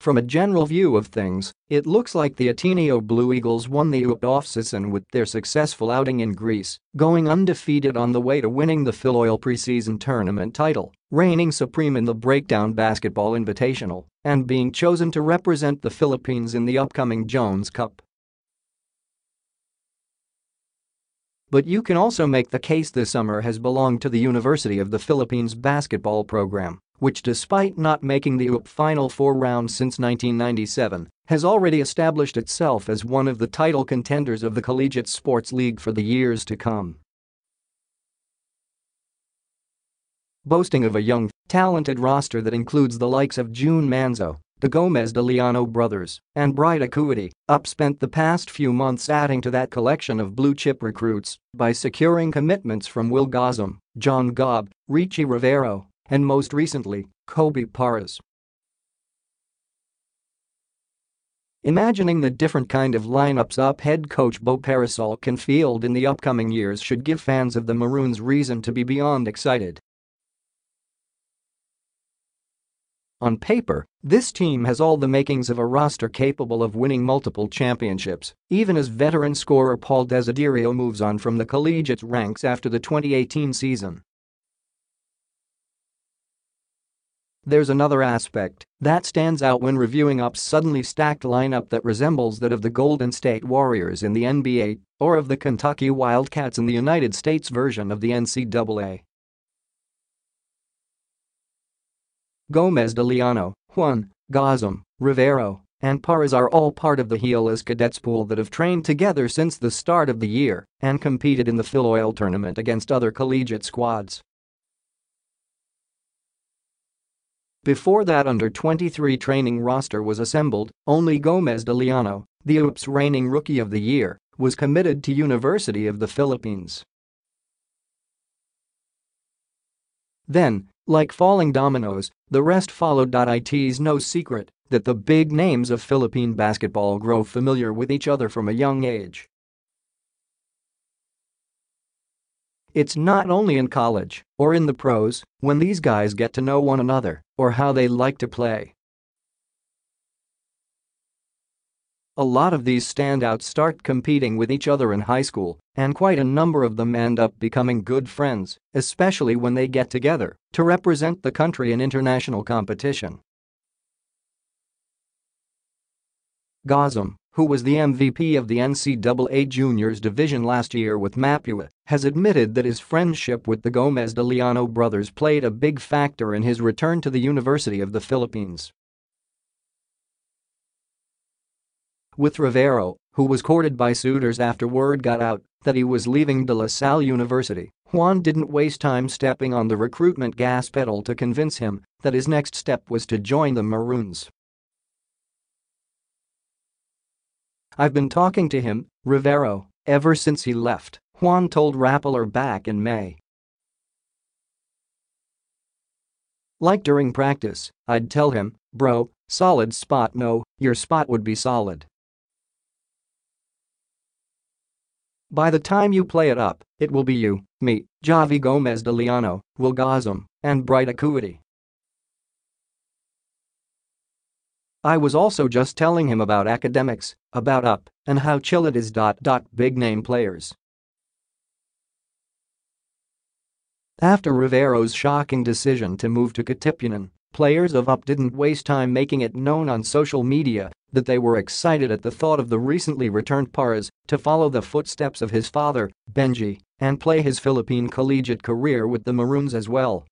From a general view of things, it looks like the Ateneo Blue Eagles won the UAAP offseason with their successful outing in Greece, going undefeated on the way to winning the Filoil preseason tournament title, reigning supreme in the Breakdown Basketball Invitational, and being chosen to represent the Philippines in the upcoming Jones Cup. But you can also make the case this summer has belonged to the University of the Philippines basketball program, which despite not making the UAAP Final Four round since 1997, has already established itself as one of the title contenders of the collegiate sports league for the years to come. Boasting of a young, talented roster that includes the likes of Jun Manzo, the Gomez De Liaño brothers, and Bright Akhuetie, UAAP spent the past few months adding to that collection of blue-chip recruits by securing commitments from Will Gozum, Jun Manzo, Ricci Rivero, and most recently, Kobe Paras. Imagining the different kind of lineups UAAP head coach Bo Parasol can field in the upcoming years should give fans of the Maroons reason to be beyond excited. On paper, this team has all the makings of a roster capable of winning multiple championships, even as veteran scorer Paul Desiderio moves on from the collegiate ranks after the 2018 season. There's another aspect that stands out when reviewing UAAP's suddenly stacked lineup that resembles that of the Golden State Warriors in the NBA or of the Kentucky Wildcats in the United States version of the NCAA. Gomez De Liaño, Jun, Gozum, Rivero, and Paras are all part of the Gilas cadets pool that have trained together since the start of the year and competed in the Filoil tournament against other collegiate squads. Before that under-23 training roster was assembled, only Gomez De Liaño, the UAAP's reigning Rookie of the Year, was committed to University of the Philippines. Then, like falling dominoes, the rest followed. It's no secret that the big names of Philippine basketball grow familiar with each other from a young age. It's not only in college or in the pros when these guys get to know one another or how they like to play. A lot of these standouts start competing with each other in high school, and quite a number of them end up becoming good friends, especially when they get together to represent the country in international competition. Gozum, who was the MVP of the NCAA Juniors Division last year with Mapua, has admitted that his friendship with the Gomez De Liaño brothers played a big factor in his return to the University of the Philippines. With Rivero, who was courted by suitors after word got out that he was leaving De La Salle University, Juan didn't waste time stepping on the recruitment gas pedal to convince him that his next step was to join the Maroons. "I've been talking to him, Rivero, ever since he left," Juan told Rappler back in May. "Like during practice, I'd tell him, bro, solid spot, no, your spot would be solid. By the time you play it up, it will be you, me, Javi Gomez De Liaño, Will Gozum, and Bright Akhuetie. I was also just telling him about academics, about UAAP, and how chill it is. Big name players." After Rivero's shocking decision to move to Katipunan, players of UAAP didn't waste time making it known on social media that they were excited at the thought of the recently returned Paras to follow the footsteps of his father, Benji, and play his Philippine collegiate career with the Maroons as well.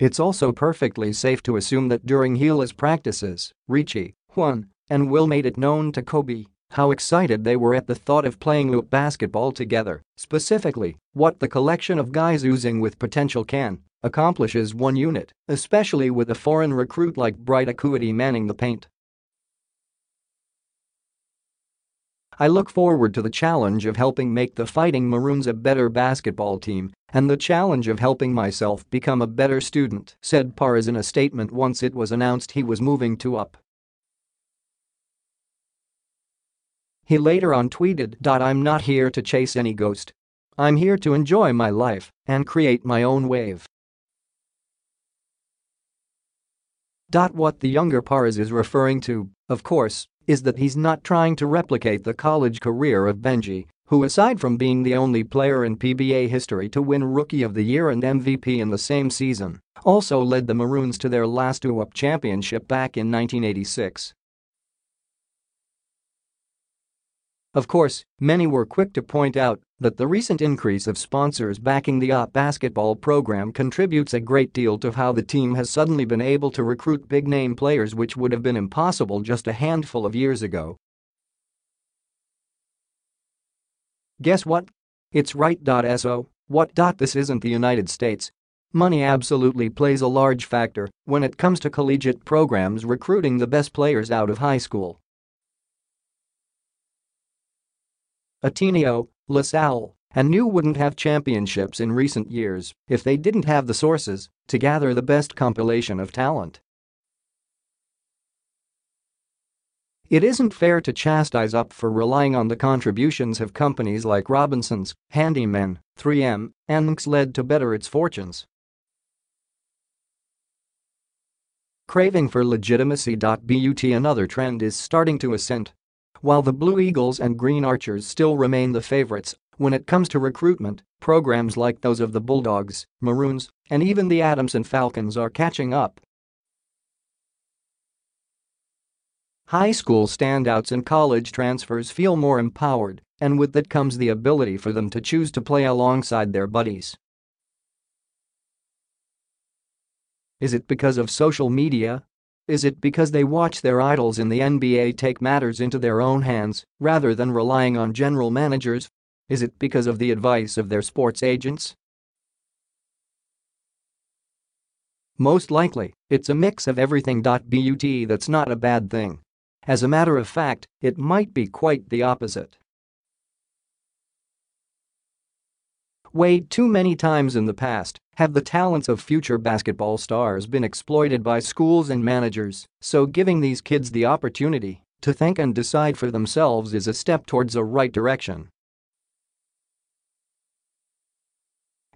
It's also perfectly safe to assume that during Gilas practices, Ricci, Jun, and Will made it known to Kobe how excited they were at the thought of playing UAAP basketball together, specifically what the collection of guys oozing with potential can accomplish as one unit, especially with a foreign recruit like Bright Akhuetie manning the paint. "I look forward to the challenge of helping make the Fighting Maroons a better basketball team and the challenge of helping myself become a better student," said Paras in a statement once it was announced he was moving to UAAP. He later on tweeted, "I'm not here to chase any ghost. I'm here to enjoy my life and create my own wave." What the younger Pars is referring to, of course, is that he's not trying to replicate the college career of Benji, who aside from being the only player in PBA history to win Rookie of the Year and MVP in the same season, also led the Maroons to their last UAAP championship back in 1986. Of course, many were quick to point out that the recent increase of sponsors backing the UAAP basketball program contributes a great deal to how the team has suddenly been able to recruit big-name players, which would have been impossible just a handful of years ago. Guess what? It's right. So, what? This isn't the United States. Money absolutely plays a large factor when it comes to collegiate programs recruiting the best players out of high school. Ateneo, LaSalle, and New wouldn't have championships in recent years if they didn't have the sources to gather the best compilation of talent. It isn't fair to chastise UP for relying on the contributions of companies like Robinsons, Handyman, 3M, and Nks led to better its fortunes. Craving for legitimacy. But another trend is starting to ascend. While the Blue Eagles and Green Archers still remain the favorites when it comes to recruitment, programs like those of the Bulldogs, Maroons, and even the Adamson Falcons are catching up. High school standouts and college transfers feel more empowered, and with that comes the ability for them to choose to play alongside their buddies. Is it because of social media? Is it because they watch their idols in the NBA take matters into their own hands rather than relying on general managers? Is it because of the advice of their sports agents? Most likely, it's a mix of everything. But that's not a bad thing. As a matter of fact, it might be quite the opposite. Way too many times in the past have the talents of future basketball stars been exploited by schools and managers, so giving these kids the opportunity to think and decide for themselves is a step towards the right direction.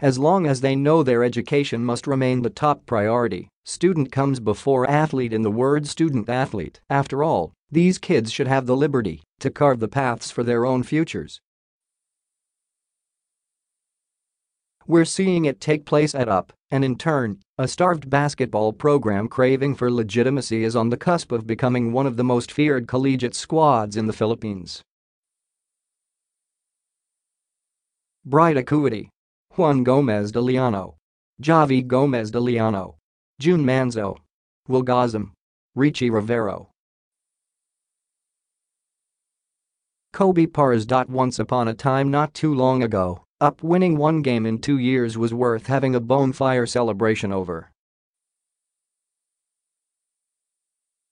As long as they know their education must remain the top priority, student comes before athlete in the word student athlete. After all, these kids should have the liberty to carve the paths for their own futures. We're seeing it take place at UP, and in turn, a starved basketball program craving for legitimacy is on the cusp of becoming one of the most feared collegiate squads in the Philippines. Bright Akhuetie, Juan Gomez De Liaño, Gomez De Liaño, Jun Manzo, Will Gozum, Ricci Rivero. Kobe Pars. Once upon a time not too long ago, UP winning one game in 2 years was worth having a bonfire celebration over.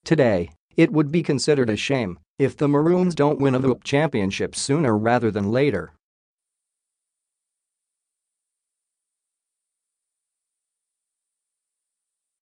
Today, it would be considered a shame if the Maroons don't win a UAAP championship sooner rather than later.